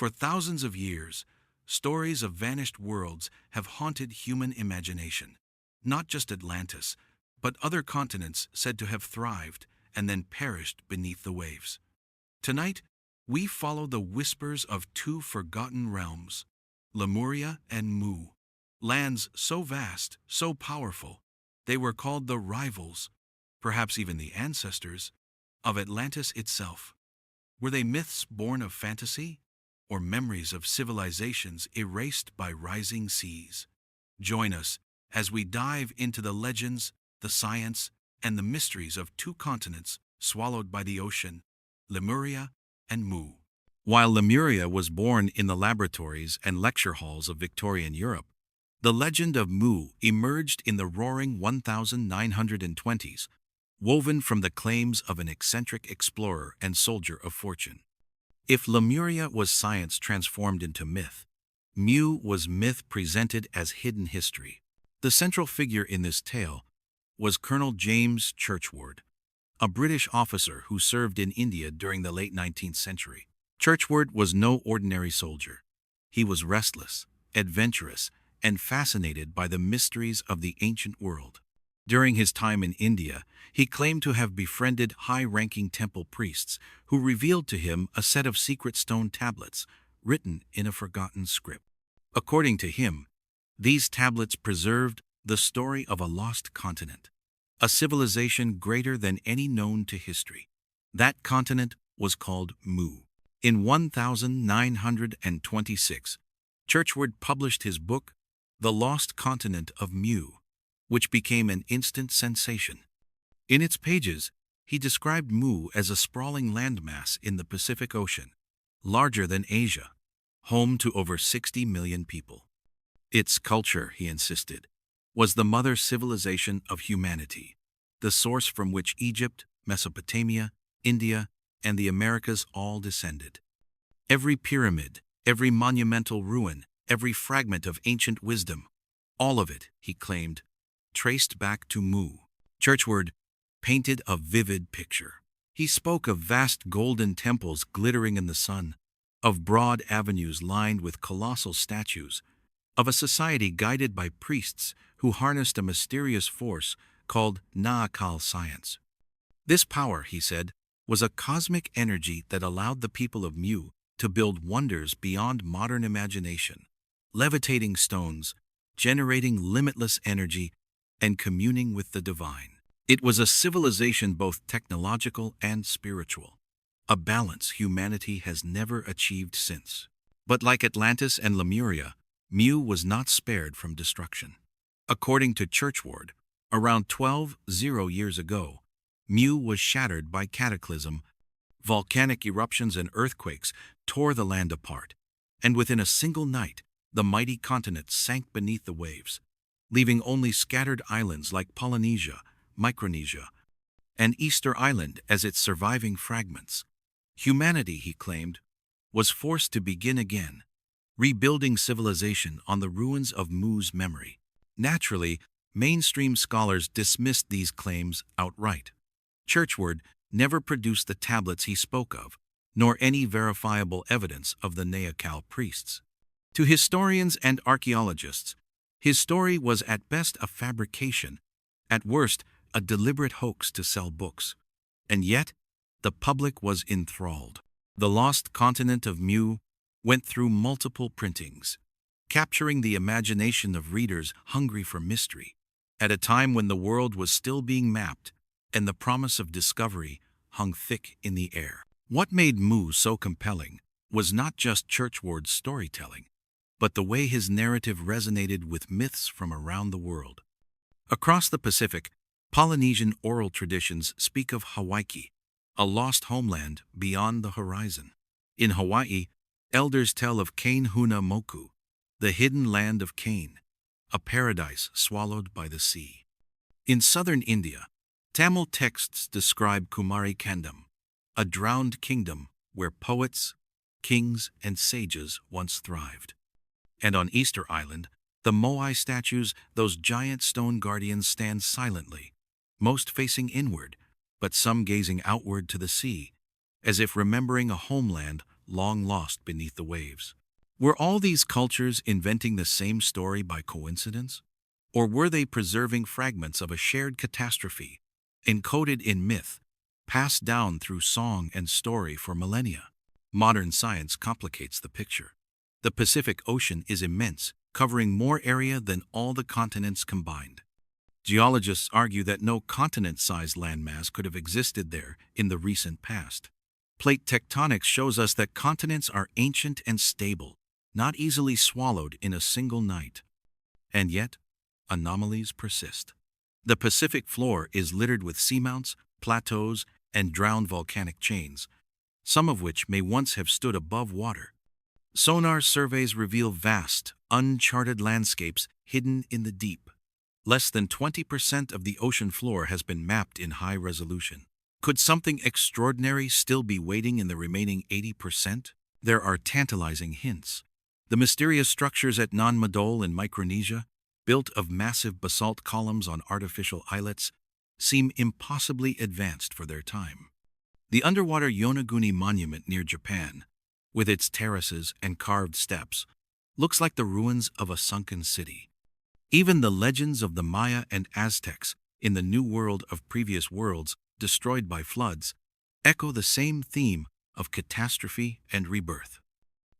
For thousands of years, stories of vanished worlds have haunted human imagination. Not just Atlantis, but other continents said to have thrived and then perished beneath the waves. Tonight, we follow the whispers of two forgotten realms, Lemuria and Mu, lands so vast, so powerful, they were called the rivals, perhaps even the ancestors, of Atlantis itself. Were they myths born of fantasy, or memories of civilizations erased by rising seas? Join us as we dive into the legends, the science, and the mysteries of two continents swallowed by the ocean, Lemuria and Mu. While Lemuria was born in the laboratories and lecture halls of Victorian Europe, the legend of Mu emerged in the roaring 1920s, woven from the claims of an eccentric explorer and soldier of fortune. If Lemuria was science transformed into myth, Mu was myth presented as hidden history. The central figure in this tale was Colonel James Churchward, a British officer who served in India during the late 19th century. Churchward was no ordinary soldier. He was restless, adventurous, and fascinated by the mysteries of the ancient world. During his time in India, he claimed to have befriended high-ranking temple priests who revealed to him a set of secret stone tablets written in a forgotten script. According to him, these tablets preserved the story of a lost continent, a civilization greater than any known to history. That continent was called Mu. In 1926, Churchward published his book, The Lost Continent of Mu, which became an instant sensation. In its pages, he described Mu as a sprawling landmass in the Pacific Ocean, larger than Asia, home to over 60 million people. Its culture, he insisted, was the mother civilization of humanity, the source from which Egypt, Mesopotamia, India, and the Americas all descended. Every pyramid, every monumental ruin, every fragment of ancient wisdom, all of it, he claimed, traced back to Mu. Churchward painted a vivid picture. He spoke of vast golden temples glittering in the sun, of broad avenues lined with colossal statues, of a society guided by priests who harnessed a mysterious force called Naakal science. This power, he said, was a cosmic energy that allowed the people of Mu to build wonders beyond modern imagination, levitating stones, generating limitless energy, and communing with the divine. It was a civilization both technological and spiritual, a balance humanity has never achieved since. But like Atlantis and Lemuria, Mu was not spared from destruction. According to Churchward, around 1200 years ago, Mu was shattered by cataclysm. Volcanic eruptions and earthquakes tore the land apart, and within a single night, the mighty continent sank beneath the waves, leaving only scattered islands like Polynesia, Micronesia, and Easter Island as its surviving fragments. Humanity, he claimed, was forced to begin again, rebuilding civilization on the ruins of Mu's memory. Naturally, mainstream scholars dismissed these claims outright. Churchward never produced the tablets he spoke of, nor any verifiable evidence of the Naakal priests. To historians and archaeologists, his story was at best a fabrication, at worst a deliberate hoax to sell books. And yet, the public was enthralled. The Lost Continent of Mu went through multiple printings, capturing the imagination of readers hungry for mystery, at a time when the world was still being mapped and the promise of discovery hung thick in the air. What made Mu so compelling was not just Churchward's storytelling, but the way his narrative resonated with myths from around the world. Across the Pacific, Polynesian oral traditions speak of Hawaii, a lost homeland beyond the horizon. In Hawaii, elders tell of Huna Moku, the hidden land of Cain, a paradise swallowed by the sea. In southern India, Tamil texts describe Kumari Kandam, a drowned kingdom where poets, kings, and sages once thrived. And on Easter Island, the Moai statues, those giant stone guardians, stand silently, most facing inward, but some gazing outward to the sea, as if remembering a homeland long lost beneath the waves. Were all these cultures inventing the same story by coincidence? Or were they preserving fragments of a shared catastrophe, encoded in myth, passed down through song and story for millennia? Modern science complicates the picture. The Pacific Ocean is immense, covering more area than all the continents combined. Geologists argue that no continent-sized landmass could have existed there in the recent past. Plate tectonics shows us that continents are ancient and stable, not easily swallowed in a single night. And yet, anomalies persist. The Pacific floor is littered with seamounts, plateaus, and drowned volcanic chains, some of which may once have stood above water. Sonar surveys reveal vast, uncharted landscapes hidden in the deep. Less than 20% of the ocean floor has been mapped in high resolution. Could something extraordinary still be waiting in the remaining 80%? There are tantalizing hints. The mysterious structures at Nan Madol in Micronesia, built of massive basalt columns on artificial islets, seem impossibly advanced for their time. The underwater Yonaguni monument near Japan, with its terraces and carved steps, looks like the ruins of a sunken city. Even the legends of the Maya and Aztecs in the New World of previous worlds destroyed by floods echo the same theme of catastrophe and rebirth.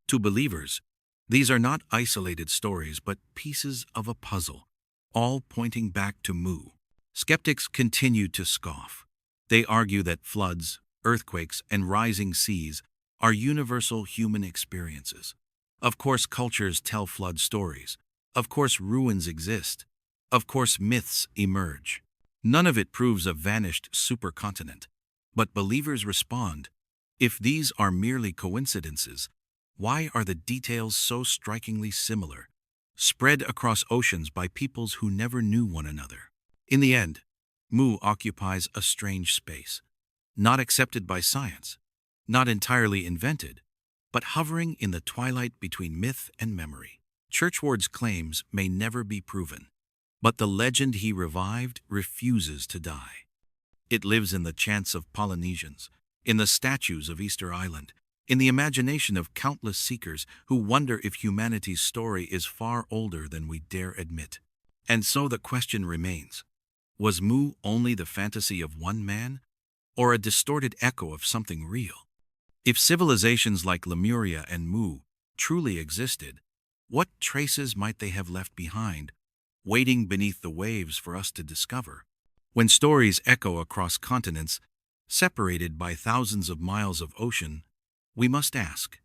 To believers, these are not isolated stories but pieces of a puzzle, all pointing back to Mu. Skeptics continue to scoff. They argue that floods, earthquakes, and rising seas are universal human experiences. Of course, cultures tell flood stories. Of course, ruins exist. Of course, myths emerge. None of it proves a vanished supercontinent. But believers respond, if these are merely coincidences, why are the details so strikingly similar, spread across oceans by peoples who never knew one another? In the end, Mu occupies a strange space, not accepted by science, not entirely invented, but hovering in the twilight between myth and memory. Churchward's claims may never be proven, but the legend he revived refuses to die. It lives in the chants of Polynesians, in the statues of Easter Island, in the imagination of countless seekers who wonder if humanity's story is far older than we dare admit. And so the question remains, was Mu only the fantasy of one man, or a distorted echo of something real? If civilizations like Lemuria and Mu truly existed, what traces might they have left behind, waiting beneath the waves for us to discover? When stories echo across continents, separated by thousands of miles of ocean, we must ask,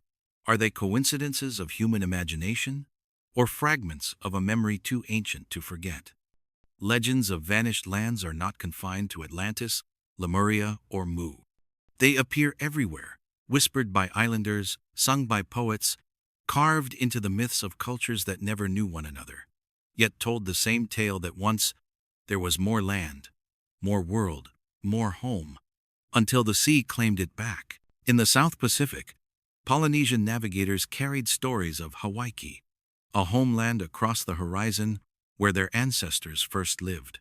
are they coincidences of human imagination, or fragments of a memory too ancient to forget? Legends of vanished lands are not confined to Atlantis, Lemuria, or Mu. They appear everywhere, whispered by islanders, sung by poets, carved into the myths of cultures that never knew one another, yet told the same tale that once there was more land, more world, more home, until the sea claimed it back. In the South Pacific, Polynesian navigators carried stories of Hawaii, a homeland across the horizon where their ancestors first lived.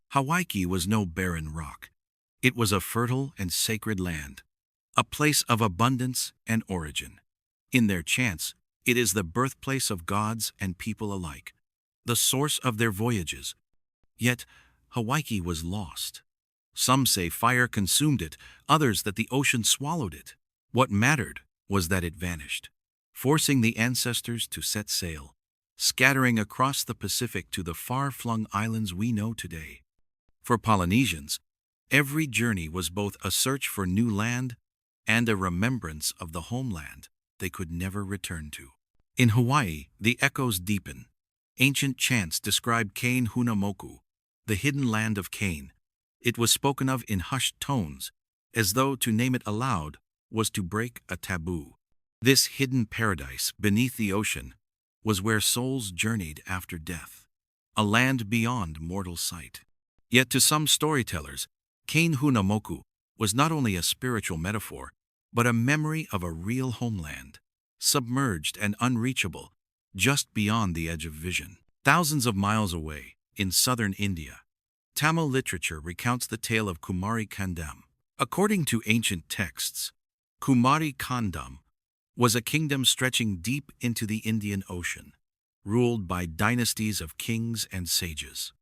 Hawaii was no barren rock. It was a fertile and sacred land, a place of abundance and origin. In their chants, it is the birthplace of gods and people alike, the source of their voyages. Yet, Hawaii was lost. Some say fire consumed it, others that the ocean swallowed it. What mattered was that it vanished, forcing the ancestors to set sail, scattering across the Pacific to the far-flung islands we know today. For Polynesians, every journey was both a search for new land and a remembrance of the homeland they could never return to. In Hawaii, the echoes deepen. Ancient chants describe Kane Hunamoku, the hidden land of Kane. It was spoken of in hushed tones, as though to name it aloud was to break a taboo. This hidden paradise beneath the ocean was where souls journeyed after death, a land beyond mortal sight. Yet to some storytellers, Kane Hunamoku was not only a spiritual metaphor, but a memory of a real homeland, submerged and unreachable, just beyond the edge of vision. Thousands of miles away, in southern India, Tamil literature recounts the tale of Kumari Kandam. According to ancient texts, Kumari Kandam was a kingdom stretching deep into the Indian Ocean, ruled by dynasties of kings and sages.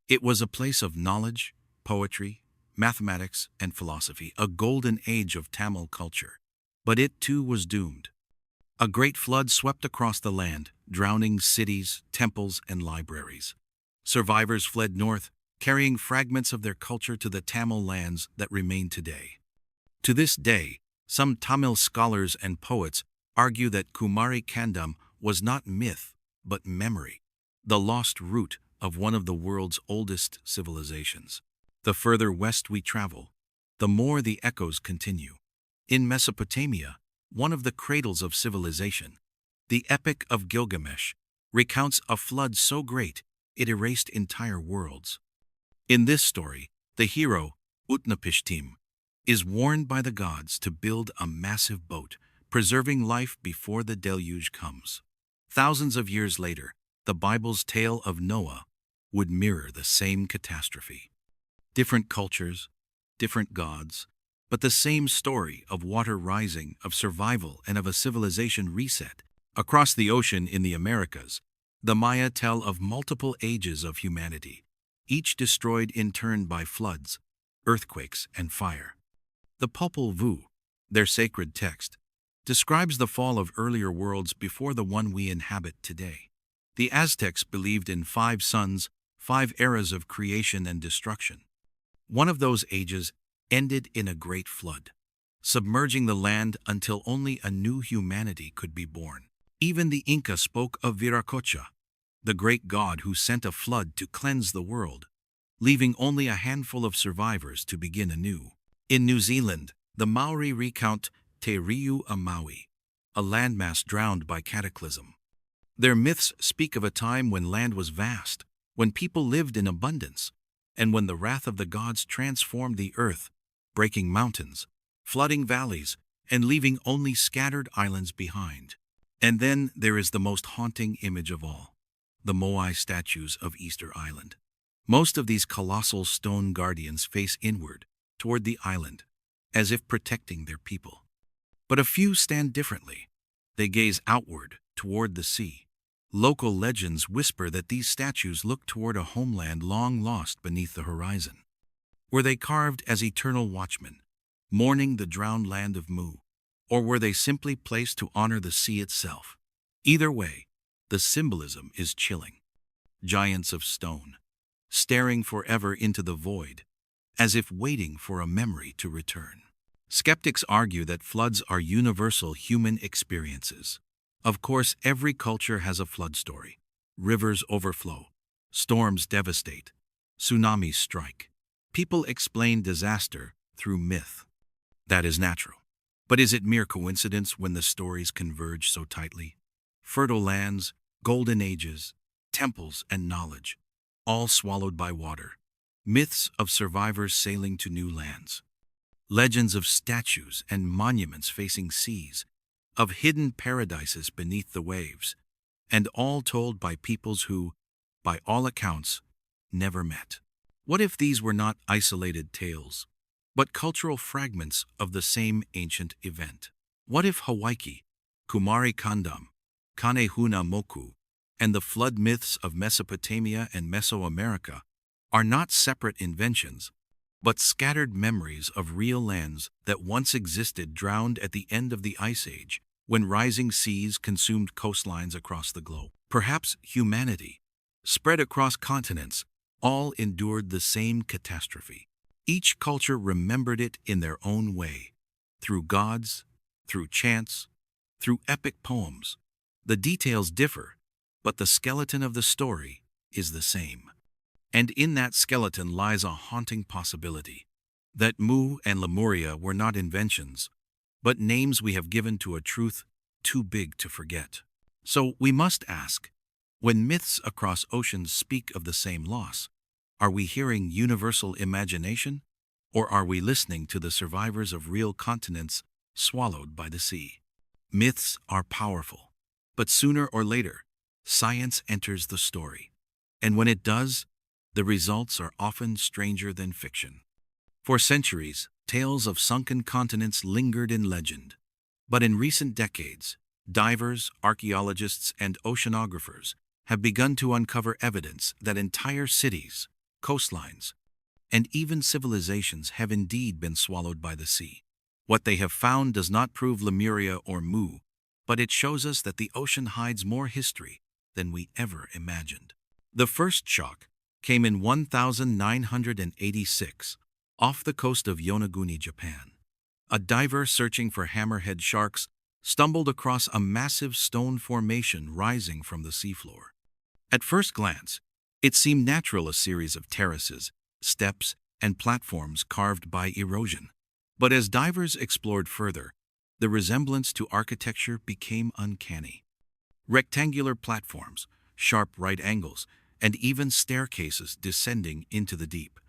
It was a place of knowledge, poetry, mathematics, and philosophy, a golden age of Tamil culture. But it too was doomed. A great flood swept across the land, drowning cities, temples, and libraries. Survivors fled north, carrying fragments of their culture to the Tamil lands that remain today. To this day, some Tamil scholars and poets argue that Kumari Kandam was not myth, but memory, the lost root of one of the world's oldest civilizations. The further west we travel, the more the echoes continue. In Mesopotamia, one of the cradles of civilization, the Epic of Gilgamesh recounts a flood so great it erased entire worlds. In this story, the hero, Utnapishtim, is warned by the gods to build a massive boat, preserving life before the deluge comes. Thousands of years later, the Bible's tale of Noah would mirror the same catastrophe. Different cultures, different gods, but the same story of water rising, of survival, and of a civilization reset. Across the ocean in the Americas, the Maya tell of multiple ages of humanity, each destroyed in turn by floods, earthquakes, and fire. The Popol Vuh, their sacred text, describes the fall of earlier worlds before the one we inhabit today. The Aztecs believed in 5 suns, 5 eras of creation and destruction. One of those ages ended in a great flood, submerging the land until only a new humanity could be born. Even the Inca spoke of Viracocha, the great god who sent a flood to cleanse the world, leaving only a handful of survivors to begin anew. In New Zealand, the Maori recount Te Reo a Maui, a landmass drowned by cataclysm. Their myths speak of a time when land was vast, when people lived in abundance, and when the wrath of the gods transformed the earth, breaking mountains, flooding valleys, and leaving only scattered islands behind. And then there is the most haunting image of all, the Moai statues of Easter Island. Most of these colossal stone guardians face inward, toward the island, as if protecting their people. But a few stand differently. They gaze outward, toward the sea. Local legends whisper that these statues look toward a homeland long lost beneath the horizon. Were they carved as eternal watchmen, mourning the drowned land of Mu? Or were they simply placed to honor the sea itself? Either way, the symbolism is chilling. Giants of stone, staring forever into the void, as if waiting for a memory to return. Skeptics argue that floods are universal human experiences. Of course, every culture has a flood story. Rivers overflow, storms devastate, tsunamis strike. People explain disaster through myth. That is natural. But is it mere coincidence when the stories converge so tightly? Fertile lands, golden ages, temples, and knowledge, all swallowed by water. Myths of survivors sailing to new lands. Legends of statues and monuments facing seas, of hidden paradises beneath the waves, and all told by peoples who, by all accounts, never met. What if these were not isolated tales, but cultural fragments of the same ancient event? What if Hawaii, Kumari Kandam, Kanehuna Moku, and the flood myths of Mesopotamia and Mesoamerica are not separate inventions, but scattered memories of real lands that once existed, drowned at the end of the Ice Age, when rising seas consumed coastlines across the globe? Perhaps humanity, spread across continents, all endured the same catastrophe. Each culture remembered it in their own way, through gods, through chants, through epic poems. The details differ, but the skeleton of the story is the same. And in that skeleton lies a haunting possibility, that Mu and Lemuria were not inventions, but names we have given to a truth too big to forget. So we must ask, when myths across oceans speak of the same loss, are we hearing universal imagination, or are we listening to the survivors of real continents swallowed by the sea? Myths are powerful, but sooner or later, science enters the story. And when it does, the results are often stranger than fiction. For centuries, tales of sunken continents lingered in legend. But in recent decades, divers, archaeologists, and oceanographers have begun to uncover evidence that entire cities, coastlines, and even civilizations have indeed been swallowed by the sea. What they have found does not prove Lemuria or Mu, but it shows us that the ocean hides more history than we ever imagined. The first shock came in 1986, off the coast of Yonaguni, Japan. A diver searching for hammerhead sharks stumbled across a massive stone formation rising from the seafloor. At first glance, it seemed natural, a series of terraces, steps, and platforms carved by erosion. But as divers explored further, the resemblance to architecture became uncanny. Rectangular platforms, sharp right angles, and even staircases descending into the deep.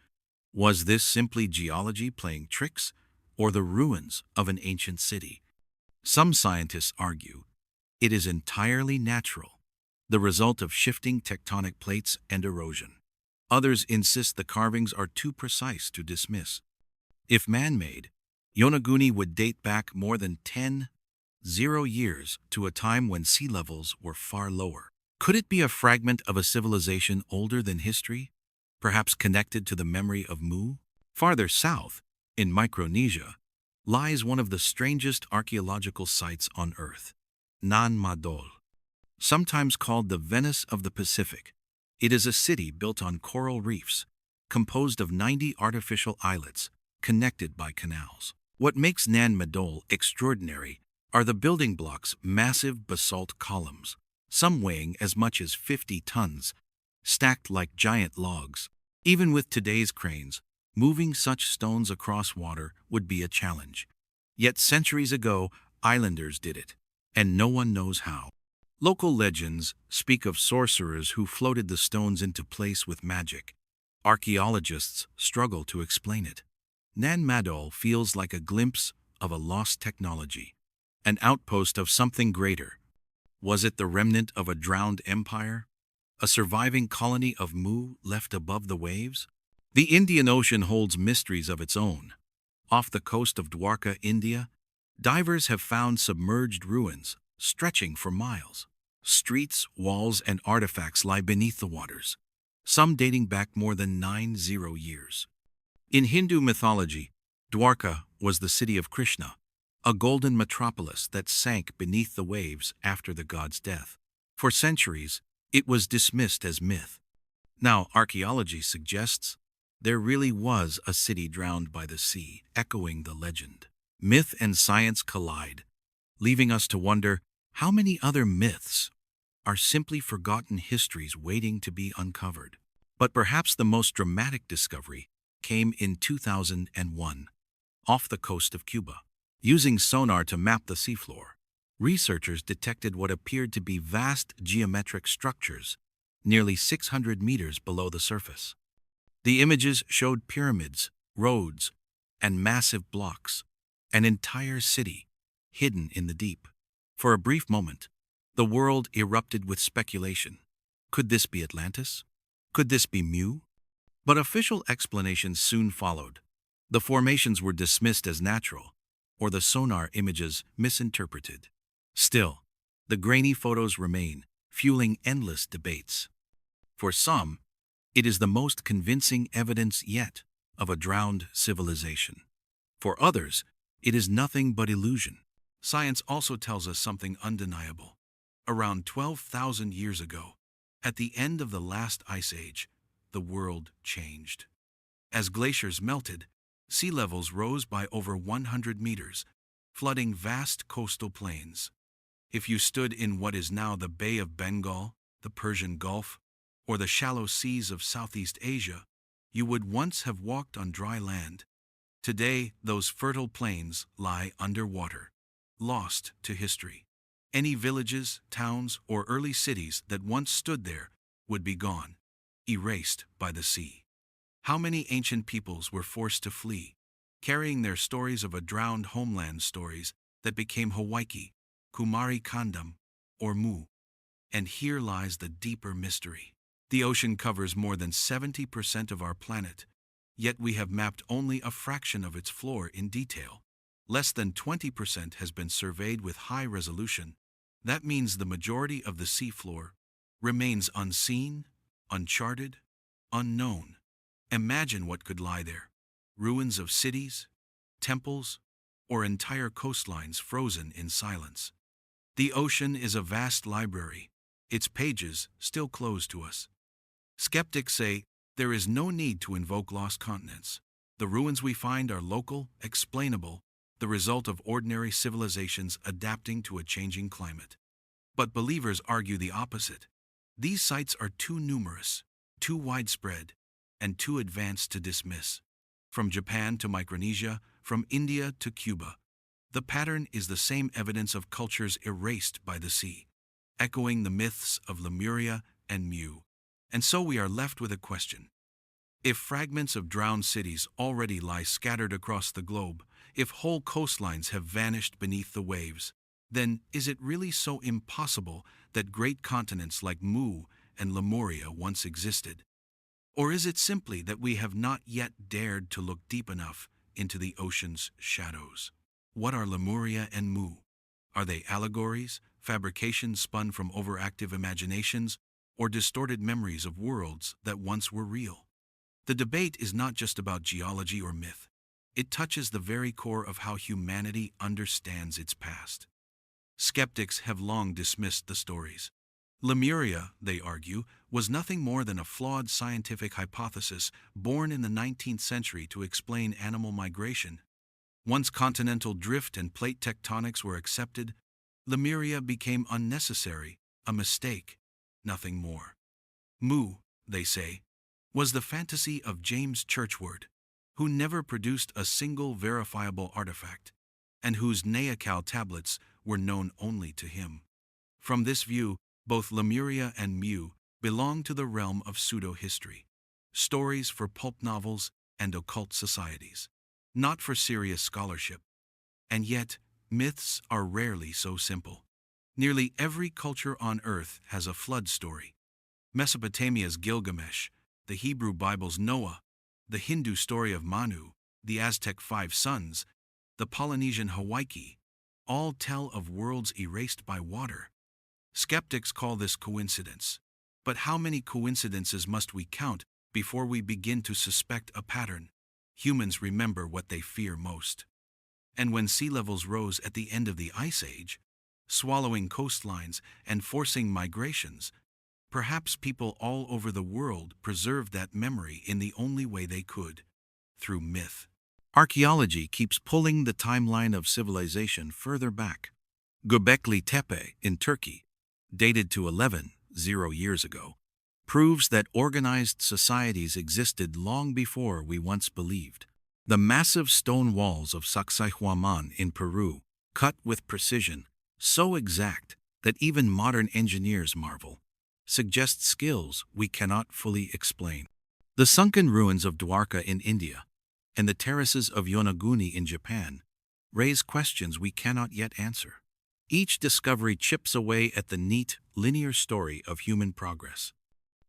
Was this simply geology playing tricks, or the ruins of an ancient city? Some scientists argue it is entirely natural, the result of shifting tectonic plates and erosion. Others insist the carvings are too precise to dismiss. If man-made, Yonaguni would date back more than 10,000 years to a time when sea levels were far lower. Could it be a fragment of a civilization older than history, perhaps connected to the memory of Mu? Farther south, in Micronesia, lies one of the strangest archaeological sites on Earth, Nan Madol. Sometimes called the Venice of the Pacific, it is a city built on coral reefs, composed of 90 artificial islets connected by canals. What makes Nan Madol extraordinary are the building blocks, massive basalt columns, some weighing as much as 50 tons, stacked like giant logs. Even with today's cranes, moving such stones across water would be a challenge. Yet centuries ago, islanders did it, and no one knows how. Local legends speak of sorcerers who floated the stones into place with magic. Archaeologists struggle to explain it. Nan Madol feels like a glimpse of a lost technology, an outpost of something greater. Was it the remnant of a drowned empire? A surviving colony of Mu left above the waves? The Indian Ocean holds mysteries of its own. Off the coast of Dwarka, India, divers have found submerged ruins stretching for miles. Streets, walls, and artifacts lie beneath the waters, some dating back more than 90 years. In Hindu mythology, Dwarka was the city of Krishna, a golden metropolis that sank beneath the waves after the god's death. For centuries, it was dismissed as myth. Now, archaeology suggests there really was a city drowned by the sea, echoing the legend. Myth and science collide, leaving us to wonder how many other myths are simply forgotten histories waiting to be uncovered. But perhaps the most dramatic discovery came in 2001, off the coast of Cuba. Using sonar to map the seafloor, researchers detected what appeared to be vast geometric structures nearly 600 meters below the surface. The images showed pyramids, roads, and massive blocks, an entire city hidden in the deep. For a brief moment, the world erupted with speculation. Could this be Atlantis? Could this be Mu? But official explanations soon followed. The formations were dismissed as natural, or the sonar images misinterpreted. Still, the grainy photos remain, fueling endless debates. For some, it is the most convincing evidence yet of a drowned civilization. For others, it is nothing but illusion. Science also tells us something undeniable. Around 12,000 years ago, at the end of the last ice age, the world changed. As glaciers melted, sea levels rose by over 100 meters, flooding vast coastal plains. If you stood in what is now the Bay of Bengal, the Persian Gulf, or the shallow seas of Southeast Asia, you would once have walked on dry land. Today, those fertile plains lie underwater, lost to history. Any villages, towns, or early cities that once stood there would be gone, erased by the sea. How many ancient peoples were forced to flee, carrying their stories of a drowned homeland, stories that became Hawaii, Kumari Kandam, or Mu? And here lies the deeper mystery. The ocean covers more than 70% of our planet, yet we have mapped only a fraction of its floor in detail. Less than 20% has been surveyed with high resolution. That means the majority of the seafloor remains unseen, uncharted, unknown. Imagine what could lie there. Ruins of cities, temples, or entire coastlines frozen in silence. The ocean is a vast library, its pages still closed to us. Skeptics say there is no need to invoke lost continents. The ruins we find are local, explainable, the result of ordinary civilizations adapting to a changing climate. But believers argue the opposite. These sites are too numerous, too widespread, and too advanced to dismiss. From Japan to Micronesia, from India to Cuba, the pattern is the same evidence of cultures erased by the sea, echoing the myths of Lemuria and Mu. And so we are left with a question. If fragments of drowned cities already lie scattered across the globe, if whole coastlines have vanished beneath the waves, then is it really so impossible that great continents like Mu and Lemuria once existed? Or is it simply that we have not yet dared to look deep enough into the ocean's shadows? What are Lemuria and Mu? Are they allegories, fabrications spun from overactive imaginations, or distorted memories of worlds that once were real? The debate is not just about geology or myth. It touches the very core of how humanity understands its past. Skeptics have long dismissed the stories. Lemuria, they argue, was nothing more than a flawed scientific hypothesis born in the 19th century to explain animal migration. Once continental drift and plate tectonics were accepted, Lemuria became unnecessary, a mistake, nothing more. Mu, they say, was the fantasy of James Churchward, who never produced a single verifiable artifact, and whose Nayakal tablets were known only to him. From this view, both Lemuria and Mu belong to the realm of pseudo-history, stories for pulp novels and occult societies, not for serious scholarship. And yet, myths are rarely so simple. Nearly every culture on Earth has a flood story. Mesopotamia's Gilgamesh, the Hebrew Bible's Noah, the Hindu story of Manu, the Aztec five sons, the Polynesian Hawaii, all tell of worlds erased by water. Skeptics call this coincidence. But how many coincidences must we count before we begin to suspect a pattern? Humans remember what they fear most. And when sea levels rose at the end of the Ice Age, swallowing coastlines and forcing migrations, perhaps people all over the world preserved that memory in the only way they could, through myth. Archaeology keeps pulling the timeline of civilization further back. Göbekli Tepe in Turkey, dated to 11,000 years ago, proves that organized societies existed long before we once believed. The massive stone walls of Sacsayhuaman in Peru, cut with precision, so exact that even modern engineers marvel, suggest skills we cannot fully explain. The sunken ruins of Dwarka in India and the terraces of Yonaguni in Japan raise questions we cannot yet answer. Each discovery chips away at the neat, linear story of human progress.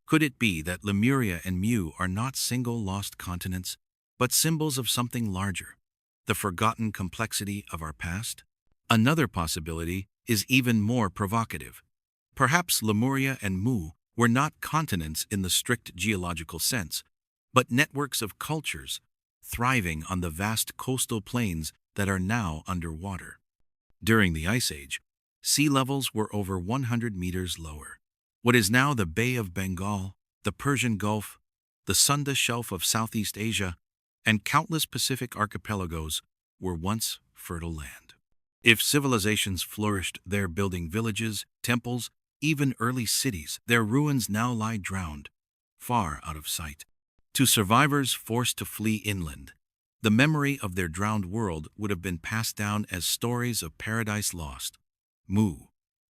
Could it be that Lemuria and Mu are not single lost continents, but symbols of something larger, the forgotten complexity of our past? Another possibility is even more provocative. Perhaps Lemuria and Mu were not continents in the strict geological sense, but networks of cultures thriving on the vast coastal plains that are now underwater. During the Ice Age, sea levels were over 100 meters lower. What is now the Bay of Bengal, the Persian Gulf, the Sunda Shelf of Southeast Asia, and countless Pacific archipelagos were once fertile land. If civilizations flourished there building villages, temples, even early cities, their ruins now lie drowned, far out of sight. To survivors forced to flee inland, the memory of their drowned world would have been passed down as stories of paradise lost. Mu,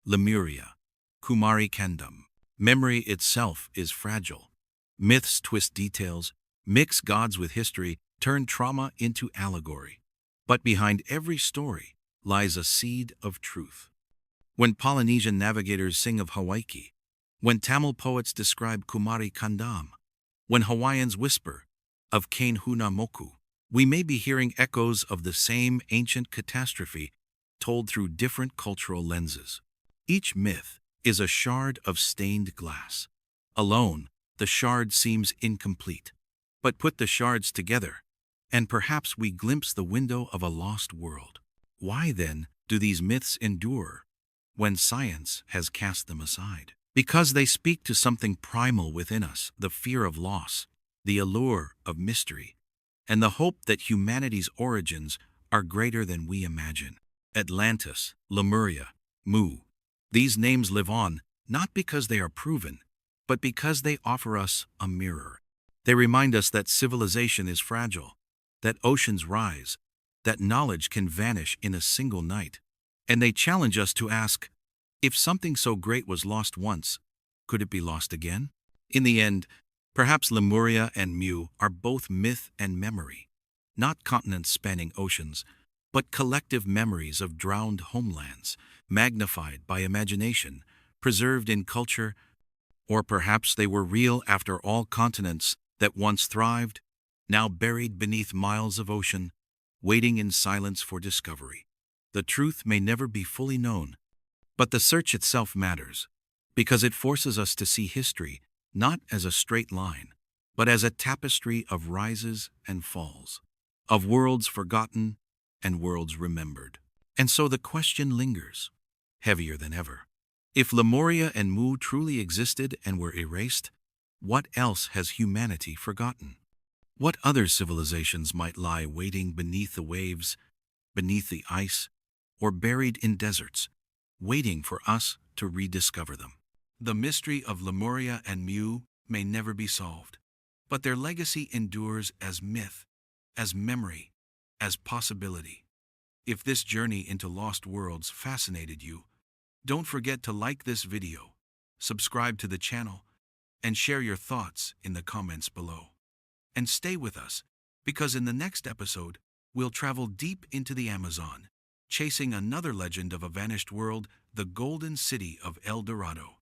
Lemuria, Kumari Kandam. Memory itself is fragile. Myths twist details, mix gods with history, turn trauma into allegory. But behind every story lies a seed of truth. When Polynesian navigators sing of Hawaii, when Tamil poets describe Kumari Kandam, when Hawaiians whisper of Kain Huna Moku, We may be hearing echoes of the same ancient catastrophe told through different cultural lenses. Each myth is a shard of stained glass. Alone, the shard seems incomplete. But put the shards together, and perhaps we glimpse the window of a lost world. Why, then, do these myths endure when science has cast them aside? Because they speak to something primal within us, the fear of loss, the allure of mystery, and the hope that humanity's origins are greater than we imagine. Atlantis, Lemuria, Mu. These names live on, not because they are proven, but because they offer us a mirror. They remind us that civilization is fragile, that oceans rise, that knowledge can vanish in a single night. And they challenge us to ask, if something so great was lost once, could it be lost again? In the end, perhaps Lemuria and Mu are both myth and memory, not continents spanning oceans, but collective memories of drowned homelands, magnified by imagination, preserved in culture, or perhaps they were real after all, continents that once thrived, now buried beneath miles of ocean, waiting in silence for discovery. The truth may never be fully known, but the search itself matters, because it forces us to see history not as a straight line, but as a tapestry of rises and falls, of worlds forgotten and worlds remembered. And so the question lingers, heavier than ever. If Lemuria and Mu truly existed and were erased, what else has humanity forgotten? What other civilizations might lie waiting beneath the waves, beneath the ice, or buried in deserts, waiting for us to rediscover them? The mystery of Lemuria and Mu may never be solved, but their legacy endures as myth, as memory, as possibility. If this journey into lost worlds fascinated you, don't forget to like this video, subscribe to the channel, and share your thoughts in the comments below. And stay with us, because in the next episode, we'll travel deep into the Amazon, chasing another legend of a vanished world, the Golden City of El Dorado.